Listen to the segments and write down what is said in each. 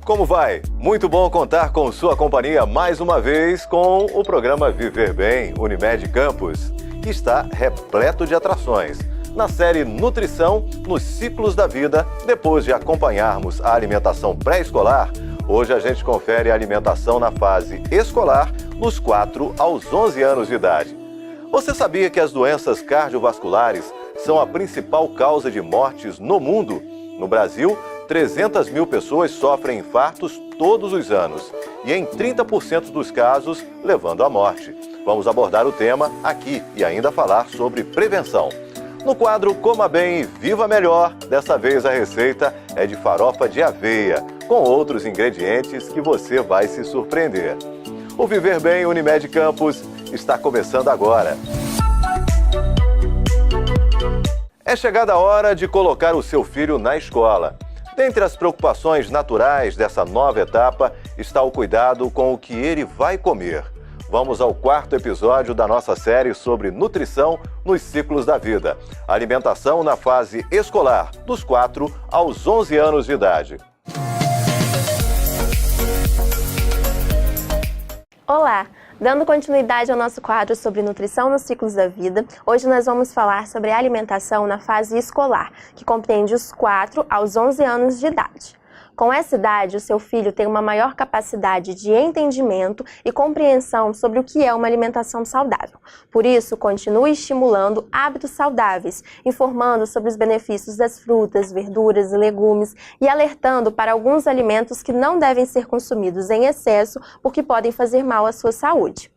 Como vai? Muito bom contar com sua companhia mais uma vez com o programa Viver Bem Unimed Campus, que está repleto de atrações. Na série Nutrição nos Ciclos da Vida, depois de acompanharmos a alimentação pré-escolar, hoje a gente confere a alimentação na fase escolar dos 4 aos 11 anos de idade. Você sabia que as doenças cardiovasculares são a principal causa de mortes no mundo? No Brasil, 300 mil pessoas sofrem infartos todos os anos e em 30% dos casos levando à morte. Vamos abordar o tema aqui e ainda falar sobre prevenção. No quadro Coma Bem e Viva Melhor, dessa vez a receita é de farofa de aveia, com outros ingredientes que você vai se surpreender. O Viver Bem Unimed Campus está começando agora. É chegada a hora de colocar o seu filho na escola. Dentre as preocupações naturais dessa nova etapa está o cuidado com o que ele vai comer. Vamos ao 4º episódio da nossa série sobre nutrição nos ciclos da vida. Alimentação na fase escolar, dos 4 aos 11 anos de idade. Olá! Dando continuidade ao nosso quadro sobre nutrição nos ciclos da vida, hoje nós vamos falar sobre a alimentação na fase escolar, que compreende os 4 aos 11 anos de idade. Com essa idade, o seu filho tem uma maior capacidade de entendimento e compreensão sobre o que é uma alimentação saudável. Por isso, continue estimulando hábitos saudáveis, informando sobre os benefícios das frutas, verduras e legumes e alertando para alguns alimentos que não devem ser consumidos em excesso porque podem fazer mal à sua saúde.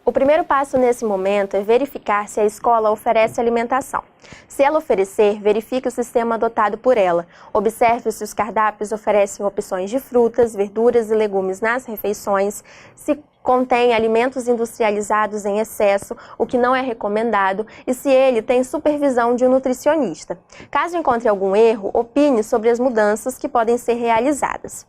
O primeiro passo nesse momento é verificar se a escola oferece alimentação. Se ela oferecer, verifique o sistema adotado por ela. Observe se os cardápios oferecem opções de frutas, verduras e legumes nas refeições, se contém alimentos industrializados em excesso, o que não é recomendado, e se ele tem supervisão de um nutricionista. Caso encontre algum erro, opine sobre as mudanças que podem ser realizadas.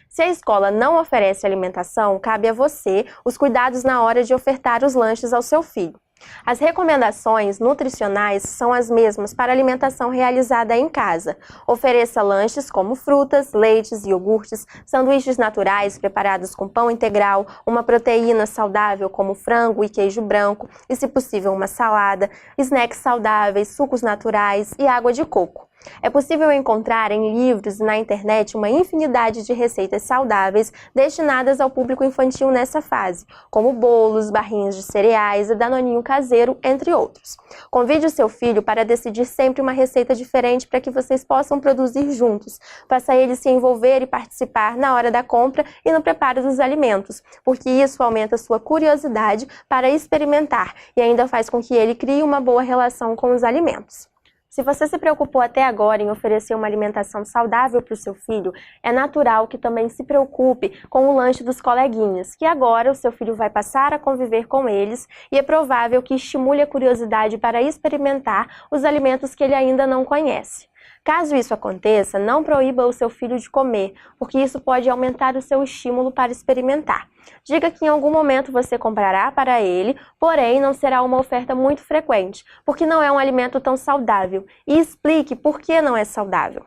Se a escola não oferece alimentação, cabe a você os cuidados na hora de ofertar os lanches ao seu filho. As recomendações nutricionais são as mesmas para a alimentação realizada em casa. Ofereça lanches como frutas, leites, iogurtes, sanduíches naturais preparados com pão integral, uma proteína saudável como frango e queijo branco e, se possível, uma salada, snacks saudáveis, sucos naturais e água de coco. É possível encontrar em livros e na internet uma infinidade de receitas saudáveis destinadas ao público infantil nessa fase, como bolos, barrinhas de cereais e danoninho caseiro, entre outros. Convide o seu filho para decidir sempre uma receita diferente para que vocês possam produzir juntos. Faça ele se envolver e participar na hora da compra e no preparo dos alimentos, porque isso aumenta sua curiosidade para experimentar e ainda faz com que ele crie uma boa relação com os alimentos. Se você se preocupou até agora em oferecer uma alimentação saudável para o seu filho, é natural que também se preocupe com o lanche dos coleguinhas, que agora o seu filho vai passar a conviver com eles e é provável que estimule a curiosidade para experimentar os alimentos que ele ainda não conhece. Caso isso aconteça, não proíba o seu filho de comer, porque isso pode aumentar o seu estímulo para experimentar. Diga que em algum momento você comprará para ele, porém não será uma oferta muito frequente, porque não é um alimento tão saudável, e explique por que não é saudável.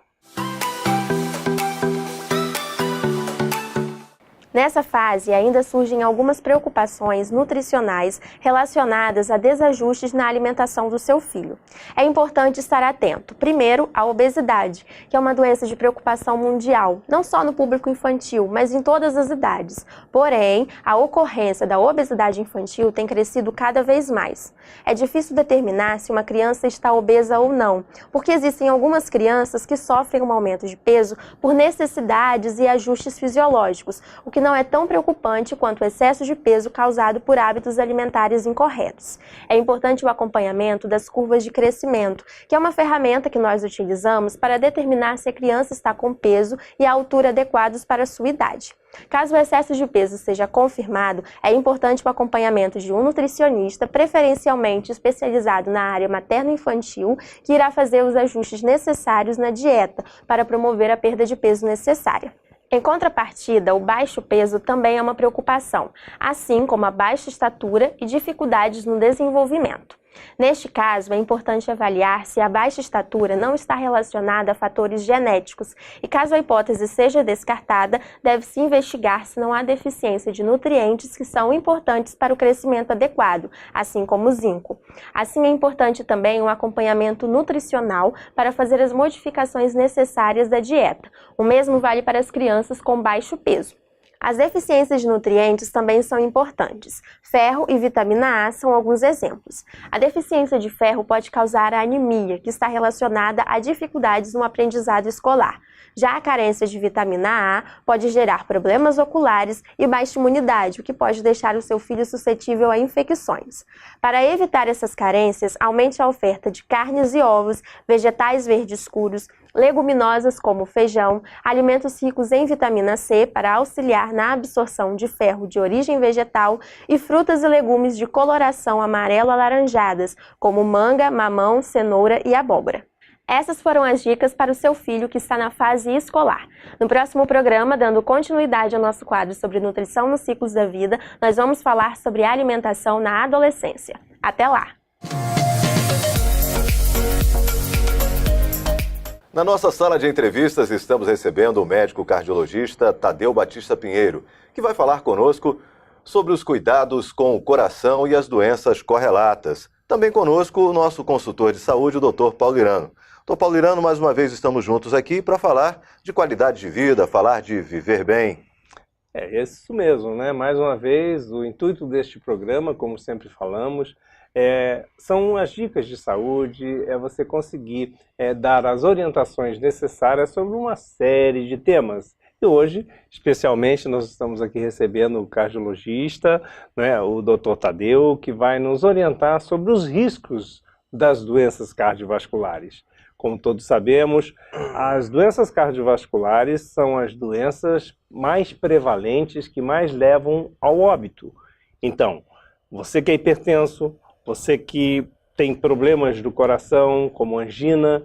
Nessa fase, ainda surgem algumas preocupações nutricionais relacionadas a desajustes na alimentação do seu filho. É importante estar atento, primeiro, à obesidade, que é uma doença de preocupação mundial, não só no público infantil, mas em todas as idades. Porém, a ocorrência da obesidade infantil tem crescido cada vez mais. É difícil determinar se uma criança está obesa ou não, porque existem algumas crianças que sofrem um aumento de peso por necessidades e ajustes fisiológicos, o que não é tão preocupante quanto o excesso de peso causado por hábitos alimentares incorretos. É importante o acompanhamento das curvas de crescimento, que é uma ferramenta que nós utilizamos para determinar se a criança está com peso e a altura adequados para a sua idade. Caso o excesso de peso seja confirmado, é importante o acompanhamento de um nutricionista, preferencialmente especializado na área materno-infantil, que irá fazer os ajustes necessários na dieta para promover a perda de peso necessária. Em contrapartida, o baixo peso também é uma preocupação, assim como a baixa estatura e dificuldades no desenvolvimento. Neste caso, é importante avaliar se a baixa estatura não está relacionada a fatores genéticos e, caso a hipótese seja descartada, deve-se investigar se não há deficiência de nutrientes que são importantes para o crescimento adequado, assim como o zinco. Assim, é importante também um acompanhamento nutricional para fazer as modificações necessárias da dieta. O mesmo vale para as crianças com baixo peso. As deficiências de nutrientes também são importantes. Ferro e vitamina A são alguns exemplos. A deficiência de ferro pode causar a anemia, que está relacionada a dificuldades no aprendizado escolar. Já a carência de vitamina A pode gerar problemas oculares e baixa imunidade, o que pode deixar o seu filho suscetível a infecções. Para evitar essas carências, aumente a oferta de carnes e ovos, vegetais verdes escuros, leguminosas como feijão, alimentos ricos em vitamina C para auxiliar na absorção de ferro de origem vegetal e frutas e legumes de coloração amarelo-alaranjadas, como manga, mamão, cenoura e abóbora. Essas foram as dicas para o seu filho que está na fase escolar. No próximo programa, dando continuidade ao nosso quadro sobre nutrição nos ciclos da vida, nós vamos falar sobre alimentação na adolescência. Até lá! Na nossa sala de entrevistas, estamos recebendo o médico cardiologista Tadeu Batista Pinheiro, que vai falar conosco sobre os cuidados com o coração e as doenças correlatas. Também conosco o nosso consultor de saúde, o Dr. Paulo Irano. Dr. Paulo Irano, mais uma vez estamos juntos aqui para falar de qualidade de vida, falar de viver bem. É isso mesmo, né? Mais uma vez, o intuito deste programa, como sempre falamos, são as dicas de saúde, é você conseguir dar as orientações necessárias sobre uma série de temas. E hoje, especialmente, nós estamos aqui recebendo o cardiologista, né, o Dr. Tadeu, que vai nos orientar sobre os riscos das doenças cardiovasculares. Como todos sabemos, as doenças cardiovasculares são as doenças mais prevalentes que mais levam ao óbito. Então, você que é hipertenso, você que tem problemas do coração, como angina,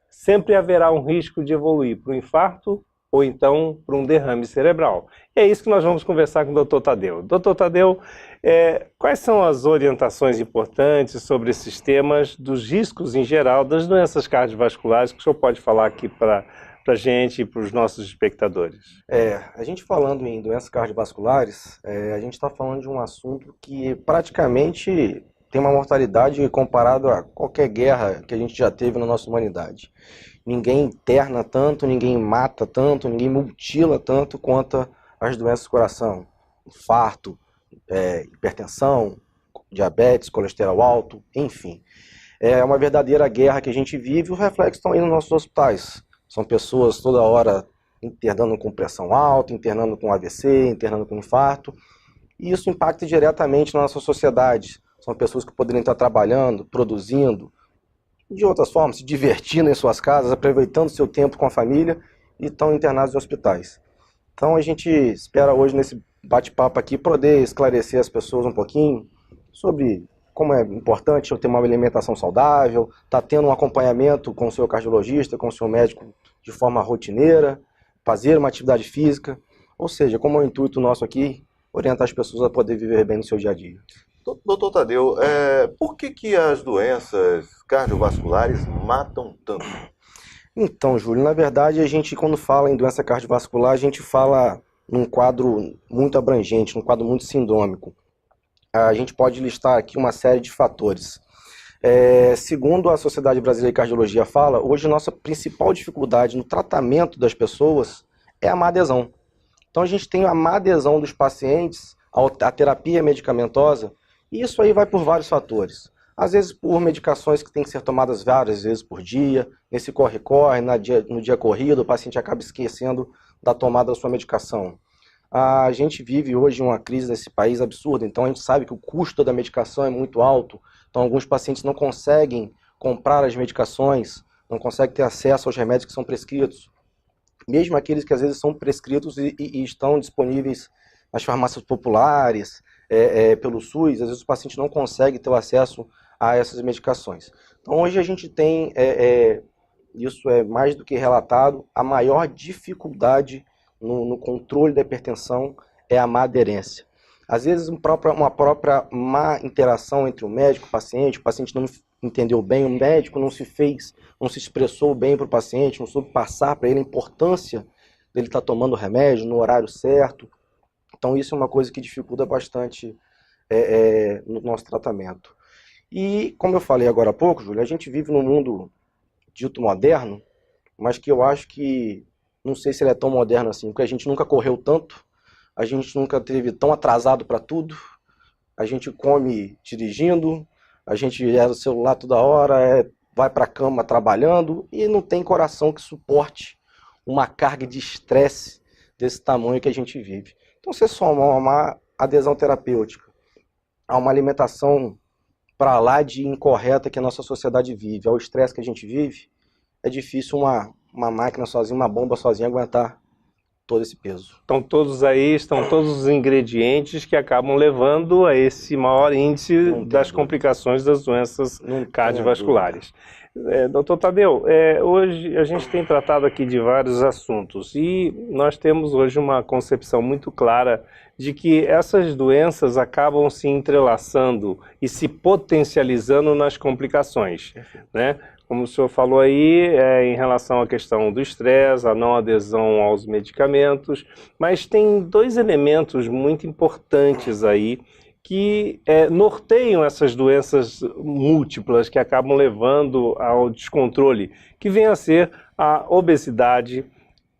sempre haverá um risco de evoluir para o infarto ou então para um derrame cerebral. E é isso que nós vamos conversar com o Dr. Tadeu. Dr. Tadeu, quais são as orientações importantes sobre esses temas, dos riscos em geral, das doenças cardiovasculares, que o senhor pode falar aqui para a gente e para os nossos espectadores? A gente falando em doenças cardiovasculares, a gente está falando de um assunto que praticamente tem uma mortalidade comparado a qualquer guerra que a gente já teve na nossa humanidade. Ninguém interna tanto, ninguém mata tanto, ninguém mutila tanto quanto as doenças do coração. Infarto, hipertensão, diabetes, colesterol alto, enfim. É uma verdadeira guerra que a gente vive e os reflexos estão aí nos nossos hospitais. São pessoas toda hora internando com pressão alta, internando com AVC, internando com infarto. E isso impacta diretamente na nossa sociedade. São pessoas que poderiam estar trabalhando, produzindo, de outras formas, se divertindo em suas casas, aproveitando seu tempo com a família e estão internados em hospitais. Então a gente espera hoje nesse bate-papo aqui poder esclarecer as pessoas um pouquinho sobre como é importante eu ter uma alimentação saudável, estar tendo um acompanhamento com o seu cardiologista, com o seu médico de forma rotineira, fazer uma atividade física, ou seja, como é o intuito nosso aqui, orientar as pessoas a poder viver bem no seu dia a dia. Doutor Tadeu, por que as doenças cardiovasculares matam tanto? Então, Júlio, na verdade, a gente, quando fala em doença cardiovascular, a gente fala num quadro muito abrangente, num quadro muito sindrômico. A gente pode listar aqui uma série de fatores. Segundo a Sociedade Brasileira de Cardiologia fala, hoje a nossa principal dificuldade no tratamento das pessoas é a má adesão. Então, a gente tem a má adesão dos pacientes à terapia medicamentosa. E isso aí vai por vários fatores. Às vezes por medicações que têm que ser tomadas várias vezes por dia, nesse corre-corre, no dia corrido, o paciente acaba esquecendo da tomada da sua medicação. A gente vive hoje uma crise nesse país absurda, então a gente sabe que o custo da medicação é muito alto, então alguns pacientes não conseguem comprar as medicações, não conseguem ter acesso aos remédios que são prescritos. Mesmo aqueles que às vezes são prescritos e estão disponíveis nas farmácias populares, pelo SUS, às vezes o paciente não consegue ter o acesso a essas medicações. Então hoje a gente tem, isso é mais do que relatado, a maior dificuldade no controle da hipertensão é a má aderência. Às vezes uma própria má interação entre o médico e o paciente não entendeu bem, o médico não se expressou bem para o paciente, não soube passar para ele a importância dele estar tomando o remédio no horário certo. Então isso é uma coisa que dificulta bastante no nosso tratamento. E como eu falei agora há pouco, Júlio, a gente vive num mundo dito moderno, mas que eu acho que, não sei se ele é tão moderno assim, porque a gente nunca correu tanto, a gente nunca teve tão atrasado para tudo, a gente come dirigindo, a gente no celular toda hora, vai para a cama trabalhando e não tem coração que suporte uma carga de estresse desse tamanho que a gente vive. Então, você soma uma adesão terapêutica a uma alimentação para lá de incorreta que a nossa sociedade vive, ao estresse que a gente vive, é difícil uma máquina sozinha, uma bomba sozinha aguentar todo esse peso. Estão todos os ingredientes que acabam levando a esse maior índice das complicações das doenças cardiovasculares. Doutor Tadeu, hoje a gente tem tratado aqui de vários assuntos e nós temos hoje uma concepção muito clara de que essas doenças acabam se entrelaçando e se potencializando nas complicações, né? Como o senhor falou aí, em relação à questão do estresse, a não adesão aos medicamentos, mas tem dois elementos muito importantes aí que norteiam essas doenças múltiplas que acabam levando ao descontrole, que vem a ser a obesidade,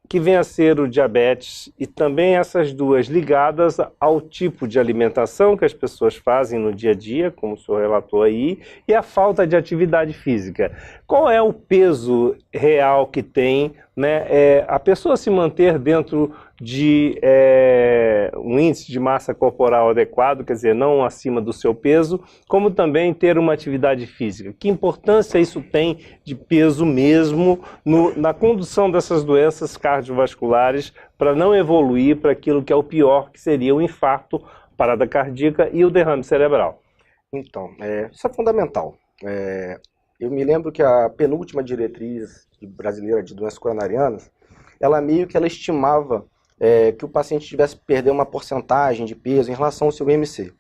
que vem a ser o diabetes, e também essas duas ligadas ao tipo de alimentação que as pessoas fazem no dia a dia, como o senhor relatou aí, e a falta de atividade física. Qual é o peso real que tem, né, a pessoa se manter dentro de um índice de massa corporal adequado, quer dizer, não acima do seu peso, como também ter uma atividade física? Que importância isso tem de peso mesmo na condução dessas doenças cardiovasculares para não evoluir para aquilo que é o pior, que seria o infarto, parada cardíaca e o derrame cerebral? Então, isso é fundamental. Eu me lembro que a penúltima diretriz brasileira de doenças coronarianas, ela estimava que o paciente tivesse que perder uma porcentagem de peso em relação ao seu IMC.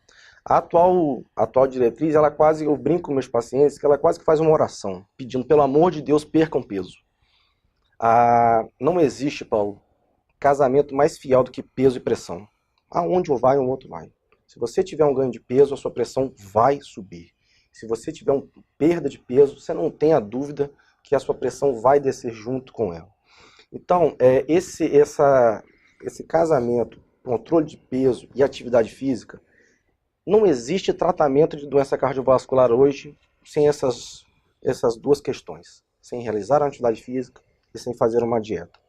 A atual diretriz, eu brinco com meus pacientes, que ela quase que faz uma oração, pedindo, pelo amor de Deus, percam peso. Não existe, Paulo, casamento mais fiel do que peso e pressão. Aonde um vai, um outro vai. Se você tiver um ganho de peso, a sua pressão vai subir. Se você tiver uma perda de peso, você não tenha dúvida que a sua pressão vai descer junto com ela. Então, esse casamento, controle de peso e atividade física, não existe tratamento de doença cardiovascular hoje sem essas duas questões. Sem realizar a atividade física e sem fazer uma dieta.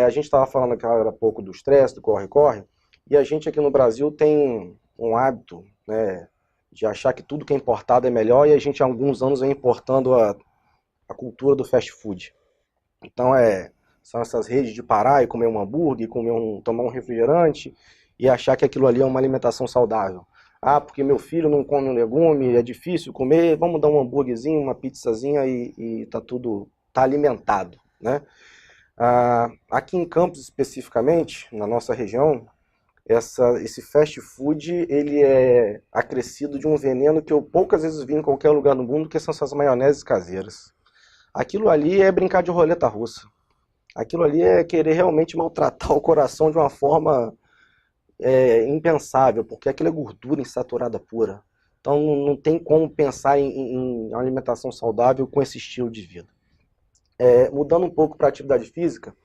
A gente estava falando há pouco do estresse, do corre-corre, e a gente aqui no Brasil tem um hábito, né, de achar que tudo que é importado é melhor, e a gente há alguns anos vem importando a cultura do fast food. Então são essas redes de parar e comer um hambúrguer, tomar um refrigerante e achar que aquilo ali é uma alimentação saudável. Porque meu filho não come um legume, é difícil comer, vamos dar um hambúrguerzinho, uma pizzazinha e tá alimentado, né? Aqui em Campos especificamente, na nossa região, esse fast food, ele é acrescido de um veneno que eu poucas vezes vi em qualquer lugar no mundo, que são essas maioneses caseiras. Aquilo ali é brincar de roleta russa. Aquilo ali é querer realmente maltratar o coração de uma forma impensável, porque aquilo é gordura insaturada pura. Então não tem como pensar em alimentação saudável com esse estilo de vida. Mudando um pouco para a atividade física,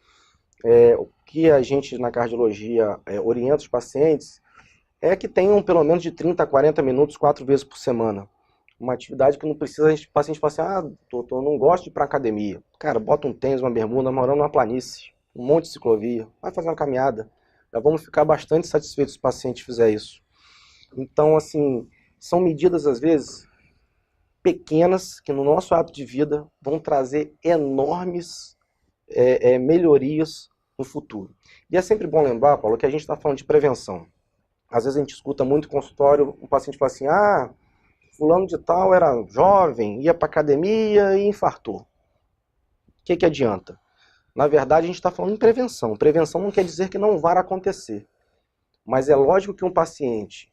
o que a gente na cardiologia orienta os pacientes é que tenham pelo menos de 30 a 40 minutos 4 vezes por semana. Uma atividade que não precisa, o paciente fala assim, doutor, eu não gosto de ir para academia. Cara, bota um tênis, uma bermuda, morando numa planície, um monte de ciclovia, vai fazer uma caminhada. Já vamos ficar bastante satisfeitos se o paciente fizer isso. Então, assim, são medidas, às vezes, pequenas, que no nosso hábito de vida vão trazer enormes melhorias no futuro. E é sempre bom lembrar, Paulo, que a gente está falando de prevenção. Às vezes a gente escuta muito no consultório, um paciente fala assim, fulano de tal era jovem, ia para academia e infartou. O que adianta? Na verdade, a gente está falando em prevenção. Prevenção não quer dizer que não vai acontecer. Mas é lógico que um paciente,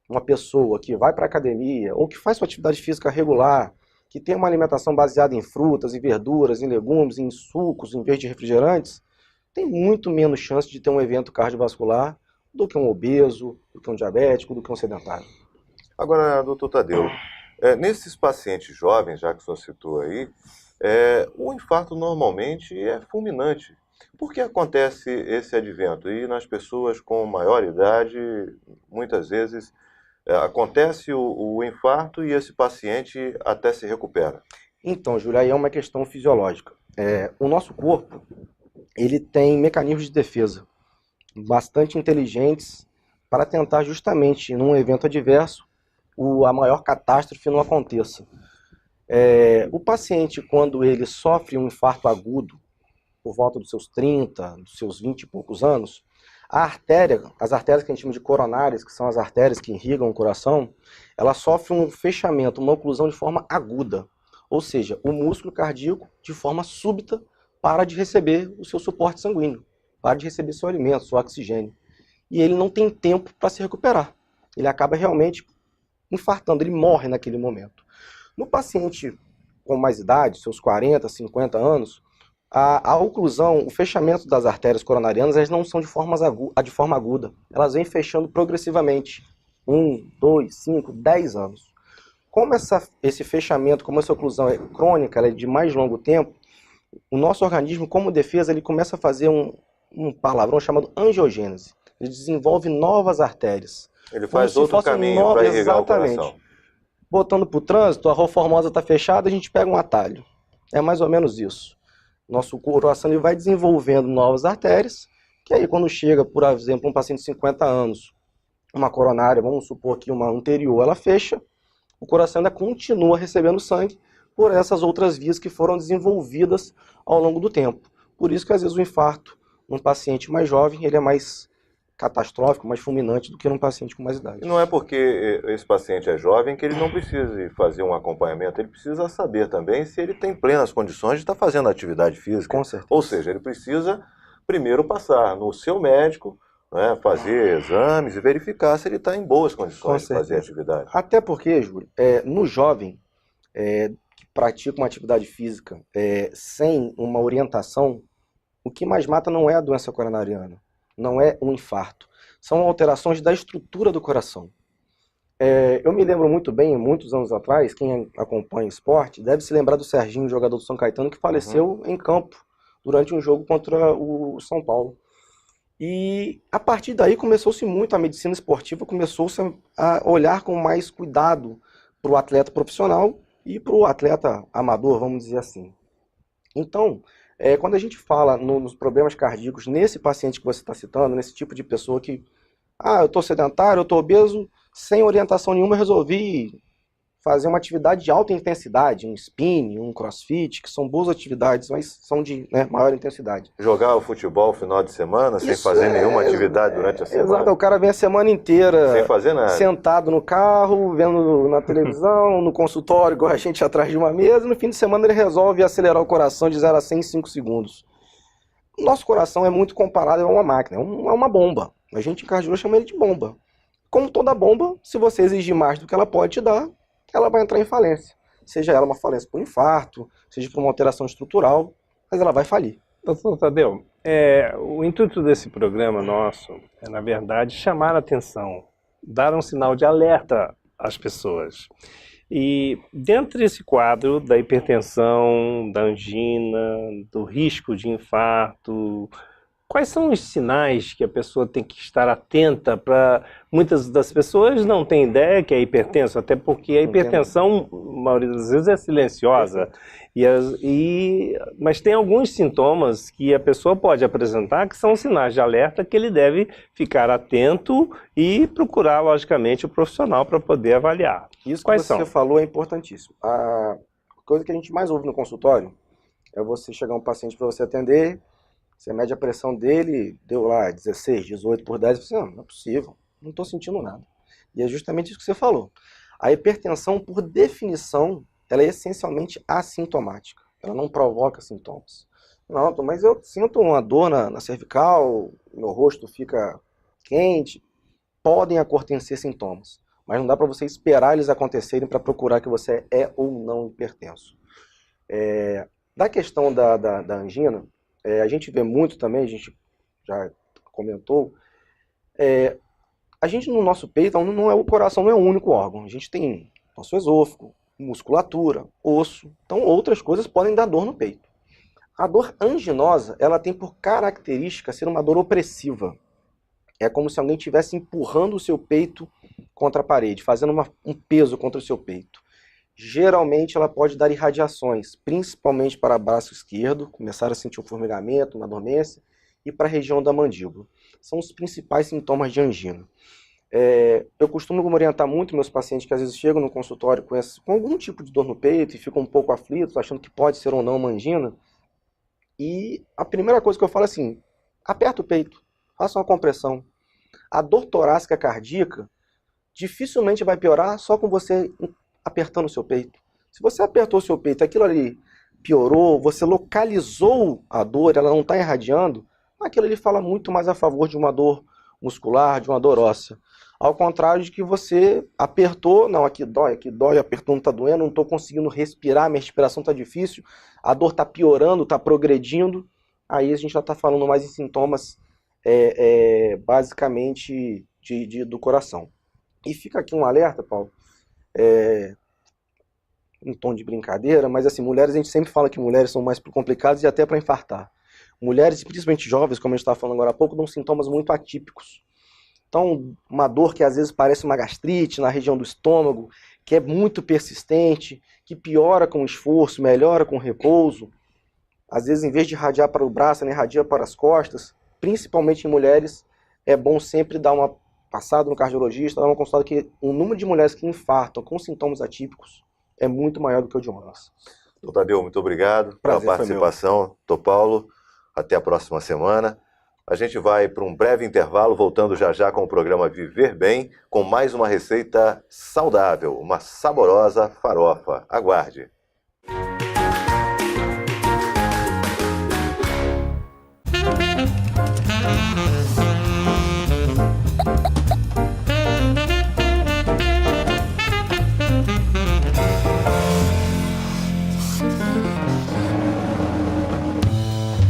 uma pessoa que vai para a academia ou que faz sua atividade física regular, que tem uma alimentação baseada em frutas, em verduras, em legumes, em sucos, em vez de refrigerantes, tem muito menos chance de ter um evento cardiovascular do que um obeso, do que um diabético, do que um sedentário. Agora, doutor Tadeu, nesses pacientes jovens, já que o senhor citou aí, o infarto normalmente é fulminante. Por que acontece esse advento? E nas pessoas com maior idade, muitas vezes, acontece o infarto e esse paciente até se recupera. Então, Júlia, aí é uma questão fisiológica. O nosso corpo, ele tem mecanismos de defesa bastante inteligentes para tentar justamente, num evento adverso, a maior catástrofe não aconteça. O paciente, quando ele sofre um infarto agudo, por volta dos seus 30, dos seus 20 e poucos anos, as artérias que a gente chama de coronárias, que são as artérias que irrigam o coração, ela sofre um fechamento, uma oclusão de forma aguda. Ou seja, o músculo cardíaco, de forma súbita, para de receber o seu suporte sanguíneo, para de receber seu alimento, seu oxigênio. E ele não tem tempo para se recuperar. Ele acaba realmente infartando, ele morre naquele momento. No paciente com mais idade, seus 40, 50 anos, a oclusão, o fechamento das artérias coronarianas, elas não são de forma aguda. Elas vêm fechando progressivamente. 1, 2, 5, 10 anos. Como esse fechamento, como essa oclusão é crônica, ela é de mais longo tempo, o nosso organismo, como defesa, ele começa a fazer um palavrão chamado angiogênese. Ele desenvolve novas artérias. Ele faz outro caminho para irrigar o coração. Botando para o trânsito, a Rua Formosa está fechada, a gente pega um atalho. É mais ou menos isso. Nosso coração ele vai desenvolvendo novas artérias, que aí quando chega, por exemplo, um paciente de 50 anos, uma coronária, vamos supor que uma anterior, ela fecha, o coração ainda continua recebendo sangue por essas outras vias que foram desenvolvidas ao longo do tempo. Por isso que às vezes o infarto num paciente mais jovem, ele é mais catastrófico, mais fulminante do que num paciente com mais idade. E não é porque esse paciente é jovem que ele não precise fazer um acompanhamento, ele precisa saber também se ele tem plenas condições de estar fazendo atividade física. Com certeza. Ou seja, ele precisa primeiro passar no seu médico, né, fazer exames e verificar se ele está em boas condições de fazer atividade. Até porque, Júlio, no jovem que pratica uma atividade física sem uma orientação, o que mais mata não é a doença coronariana, não é um infarto, são alterações da estrutura do coração. Eu me lembro muito bem, muitos anos atrás, quem acompanha esporte deve se lembrar do Serginho, jogador do São Caetano, que faleceu em campo durante um jogo contra o São Paulo. E a partir daí começou-se muito, a medicina esportiva começou-se a olhar com mais cuidado para o atleta profissional e para o atleta amador, vamos dizer assim. Então, quando a gente fala nos problemas cardíacos, nesse paciente que você está citando, nesse tipo de pessoa que, eu estou sedentário, eu estou obeso, sem orientação nenhuma eu resolvi fazer uma atividade de alta intensidade, um spinning, um crossfit, que são boas atividades, mas são de maior intensidade. Jogar o futebol no final de semana, sem fazer nenhuma atividade durante a semana. Exato, o cara vem a semana inteira sem fazer nada, sentado no carro, vendo na televisão, no consultório, igual a gente atrás de uma mesa, e no fim de semana ele resolve acelerar o coração de 0 a 100 em 5 segundos. O nosso coração é muito comparado a uma máquina, é uma bomba. A gente em cardiologia chama ele de bomba. Como toda bomba, se você exigir mais do que ela pode te dar, ela vai entrar em falência. Seja ela uma falência por infarto, seja por uma alteração estrutural, mas ela vai falir. Doutor Tadeu, o intuito desse programa nosso é, na verdade, chamar a atenção, dar um sinal de alerta às pessoas. E dentro desse quadro da hipertensão, da angina, do risco de infarto, quais são os sinais que a pessoa tem que estar atenta para... Muitas das pessoas não têm ideia que é hipertenso, até porque a hipertensão, a maioria das vezes, é silenciosa. Mas tem alguns sintomas que a pessoa pode apresentar que são sinais de alerta que ele deve ficar atento e procurar, logicamente, o profissional para poder avaliar. Isso Quais que você são? falou é importantíssimo. A coisa que a gente mais ouve no consultório é você chegar um paciente para você atender... Você mede a pressão dele, deu lá 16, 18 por 10, você não é possível, não estou sentindo nada. E é justamente isso que você falou. A hipertensão, por definição, ela é essencialmente assintomática. Ela não provoca sintomas. Não, mas eu sinto uma dor na cervical, meu rosto fica quente. podem acontecer sintomas, mas não dá para você esperar eles acontecerem para procurar que você é ou não hipertenso. Da questão da angina, a gente vê muito também, a gente já comentou, a gente no nosso peito, o coração não é o único órgão, a gente tem nosso esôfago, musculatura, osso, então outras coisas podem dar dor no peito. A dor anginosa, ela tem por característica ser uma dor opressiva. É como se alguém estivesse empurrando o seu peito contra a parede, fazendo um peso contra o seu peito. Geralmente ela pode dar irradiações, principalmente para o braço esquerdo, começar a sentir um formigamento, uma dormência, e para a região da mandíbula. São os principais sintomas de angina. Eu costumo orientar muito meus pacientes que às vezes chegam no consultório com algum tipo de dor no peito e ficam um pouco aflitos, achando que pode ser ou não uma angina. E a primeira coisa que eu falo é assim, aperta o peito, faça uma compressão. A dor torácica cardíaca dificilmente vai piorar só com você apertando o seu peito. Se você apertou o seu peito, aquilo ali piorou, você localizou a dor, ela não está irradiando, aquilo ali fala muito mais a favor de uma dor muscular, de uma dor óssea. Ao contrário de que você apertou, não, aqui dói, apertou, não está doendo, não estou conseguindo respirar, minha respiração está difícil, a dor está piorando, está progredindo, aí a gente já está falando mais em sintomas basicamente do coração. E fica aqui um alerta, Paulo, em tom de brincadeira, mas assim, mulheres, a gente sempre fala que mulheres são mais complicadas e até para infartar. Mulheres, principalmente jovens, como a gente estava falando agora há pouco, dão sintomas muito atípicos. Então, uma dor que às vezes parece uma gastrite na região do estômago, que é muito persistente, que piora com o esforço, melhora com o repouso. Às vezes, em vez de irradiar para o braço, ela irradia para as costas. Principalmente em mulheres, é bom sempre dar uma passada no cardiologista, dar uma consulta, que o número de mulheres que infartam com sintomas atípicos é muito maior do que o de homens. Doutor Tadeu, muito obrigado pela participação. Doutor Paulo, até a próxima semana. A gente vai para um breve intervalo, voltando já já com o programa Viver Bem, com mais uma receita saudável, uma saborosa farofa. Aguarde!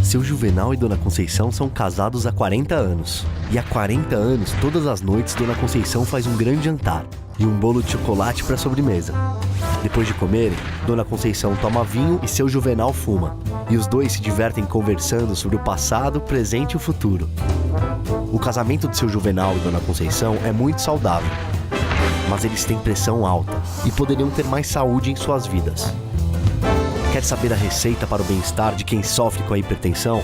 Seu Juvenal e Dona Conceição são casados há 40 anos. E há 40 anos, todas as noites, Dona Conceição faz um grande jantar e um bolo de chocolate para sobremesa. Depois de comerem, Dona Conceição toma vinho e seu Juvenal fuma. E os dois se divertem conversando sobre o passado, presente e o futuro. O casamento de seu Juvenal e Dona Conceição é muito saudável. Mas eles têm pressão alta e poderiam ter mais saúde em suas vidas. Quer saber a receita para o bem-estar de quem sofre com a hipertensão?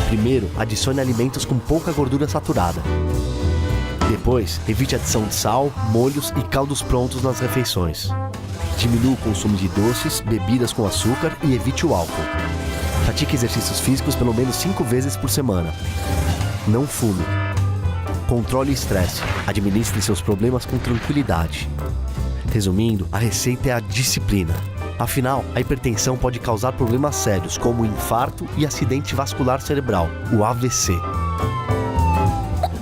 Primeiro, adicione alimentos com pouca gordura saturada. Depois, evite a adição de sal, molhos e caldos prontos nas refeições. Diminua o consumo de doces, bebidas com açúcar e evite o álcool. Pratique exercícios físicos pelo menos 5 vezes por semana. Não fume. Controle o estresse. Administre seus problemas com tranquilidade. Resumindo, a receita é a disciplina. Afinal, a hipertensão pode causar problemas sérios, como infarto e acidente vascular cerebral, o AVC.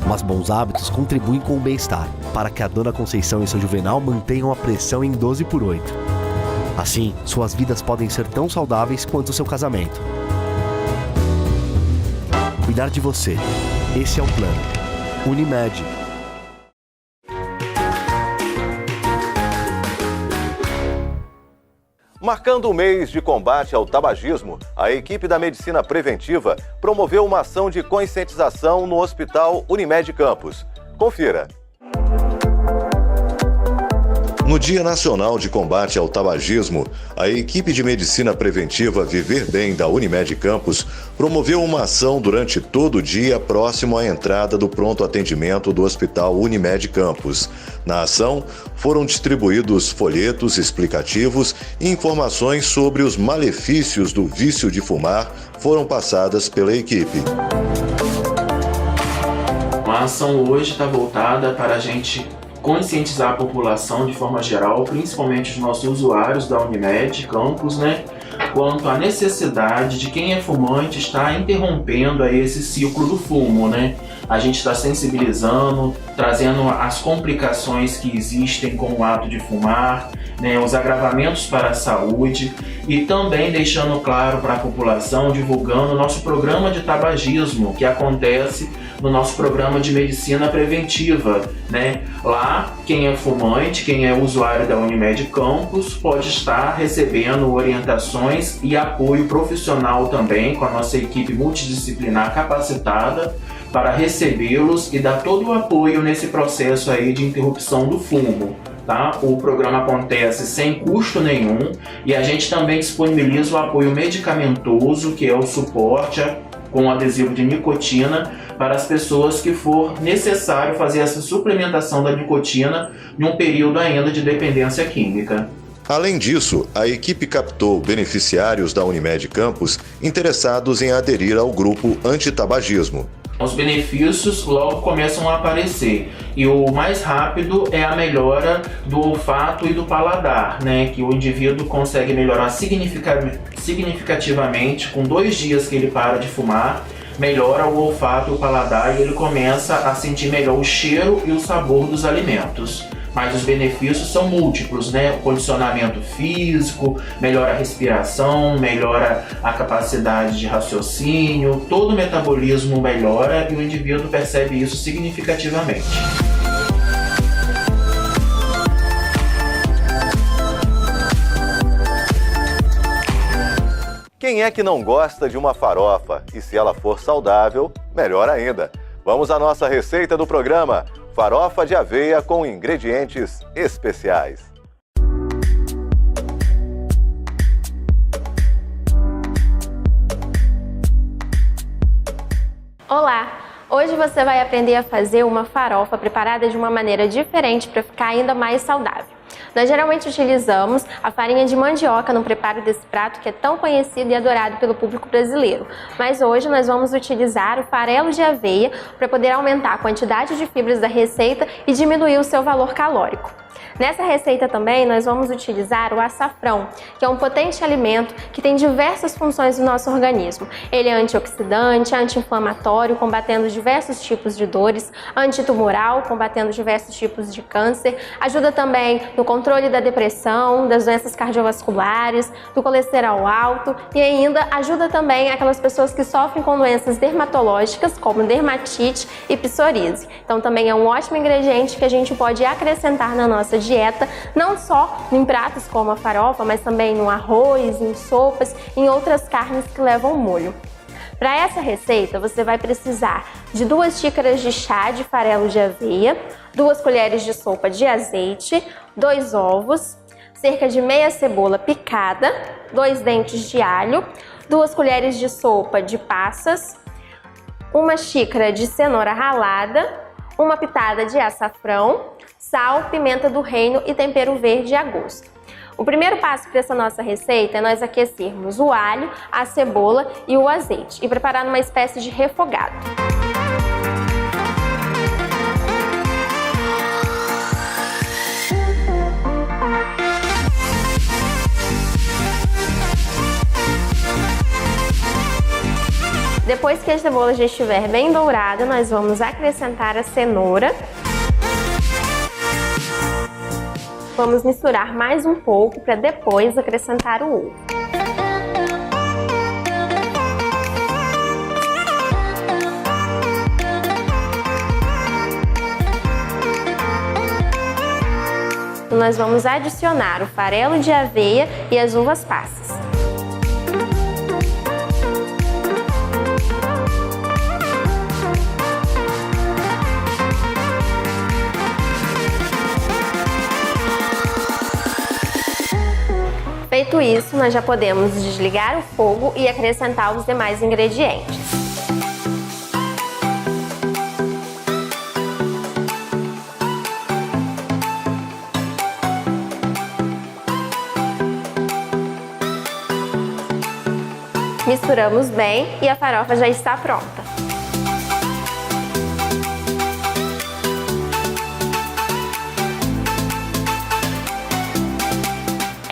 Mas bons hábitos contribuem com o bem-estar, para que a Dona Conceição e seu Juvenal mantenham a pressão em 12/8. Assim, suas vidas podem ser tão saudáveis quanto o seu casamento. Cuidar de você. Esse é o plano. Unimed. Marcando o mês de combate ao tabagismo, a equipe da Medicina Preventiva promoveu uma ação de conscientização no Hospital Unimed Campos. Confira. No Dia Nacional de Combate ao Tabagismo, a equipe de Medicina Preventiva Viver Bem da Unimed Campos promoveu uma ação durante todo o dia próximo à entrada do pronto atendimento do Hospital Unimed Campos. Na ação, foram distribuídos folhetos explicativos e informações sobre os malefícios do vício de fumar foram passadas pela equipe. A ação hoje está voltada para a gente conscientizar a população de forma geral, principalmente os nossos usuários da Unimed Campos, quanto à necessidade de quem é fumante estar interrompendo aí esse ciclo do fumo, né? A gente está sensibilizando, trazendo as complicações que existem com o ato de fumar, né, os agravamentos para a saúde e também deixando claro para a população, divulgando o nosso programa de tabagismo, que acontece no nosso programa de medicina preventiva, né? Lá, quem é fumante, quem é usuário da Unimed Campus, pode estar recebendo orientações e apoio profissional também, com a nossa equipe multidisciplinar capacitada para recebê-los e dar todo o apoio nesse processo aí de interrupção do fumo. Tá? O programa acontece sem custo nenhum e a gente também disponibiliza o apoio medicamentoso, que é o suporte com adesivo de nicotina para as pessoas que for necessário fazer essa suplementação da nicotina em um período ainda de dependência química. Além disso, a equipe captou beneficiários da Unimed Campus interessados em aderir ao grupo antitabagismo. Os benefícios logo começam a aparecer e o mais rápido é a melhora do olfato e do paladar, né? Que o indivíduo consegue melhorar significativamente com 2 dias que ele para de fumar, melhora o olfato e o paladar e ele começa a sentir melhor o cheiro e o sabor dos alimentos. Mas os benefícios são múltiplos, né? O condicionamento físico, melhora a respiração, melhora a capacidade de raciocínio, todo o metabolismo melhora e o indivíduo percebe isso significativamente. Quem é que não gosta de uma farofa? E se ela for saudável, melhor ainda. Vamos à nossa receita do programa: farofa de aveia com ingredientes especiais. Olá! Hoje você vai aprender a fazer uma farofa preparada de uma maneira diferente para ficar ainda mais saudável. Nós geralmente utilizamos a farinha de mandioca no preparo desse prato que é tão conhecido e adorado pelo público brasileiro. Mas hoje nós vamos utilizar o farelo de aveia para poder aumentar a quantidade de fibras da receita e diminuir o seu valor calórico. Nessa receita também nós vamos utilizar o açafrão, que é um potente alimento que tem diversas funções no nosso organismo. Ele é antioxidante, anti-inflamatório, combatendo diversos tipos de dores, antitumoral, combatendo diversos tipos de câncer, ajuda também no controle da depressão, das doenças cardiovasculares, do colesterol alto e ainda ajuda também aquelas pessoas que sofrem com doenças dermatológicas, como dermatite e psoríase. Então também é um ótimo ingrediente que a gente pode acrescentar na nossa dieta, não só em pratos como a farofa, mas também no arroz, em sopas, em outras carnes que levam molho. Para essa receita, você vai precisar de 2 xícaras de chá de farelo de aveia, 2 colheres de sopa de azeite, 2 ovos, cerca de meia cebola picada, 2 dentes de alho, 2 colheres de sopa de passas, 1 xícara de cenoura ralada, 1 pitada de açafrão, sal, pimenta do reino e tempero verde a gosto. O primeiro passo para essa nossa receita é nós aquecermos o alho, a cebola e o azeite e preparar uma espécie de refogado. Depois que a cebola já estiver bem dourada, nós vamos acrescentar a cenoura. Vamos misturar mais um pouco para depois acrescentar o ovo. Nós vamos adicionar o farelo de aveia e as uvas passas. Feito isso, nós já podemos desligar o fogo e acrescentar os demais ingredientes. Misturamos bem e a farofa já está pronta.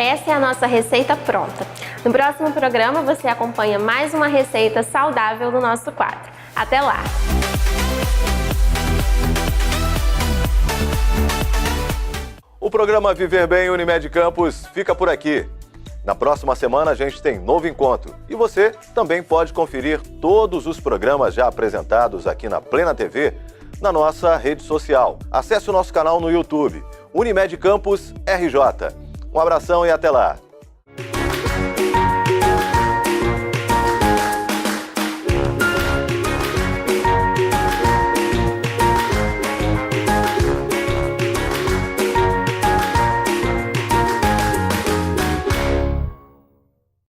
Essa é a nossa receita pronta. No próximo programa você acompanha mais uma receita saudável do nosso quadro. Até lá! O programa Viver Bem Unimed Campus fica por aqui. Na próxima semana a gente tem novo encontro e você também pode conferir todos os programas já apresentados aqui na Plena TV na nossa rede social. Acesse o nosso canal no YouTube, Unimed Campus RJ. Um abração e até lá!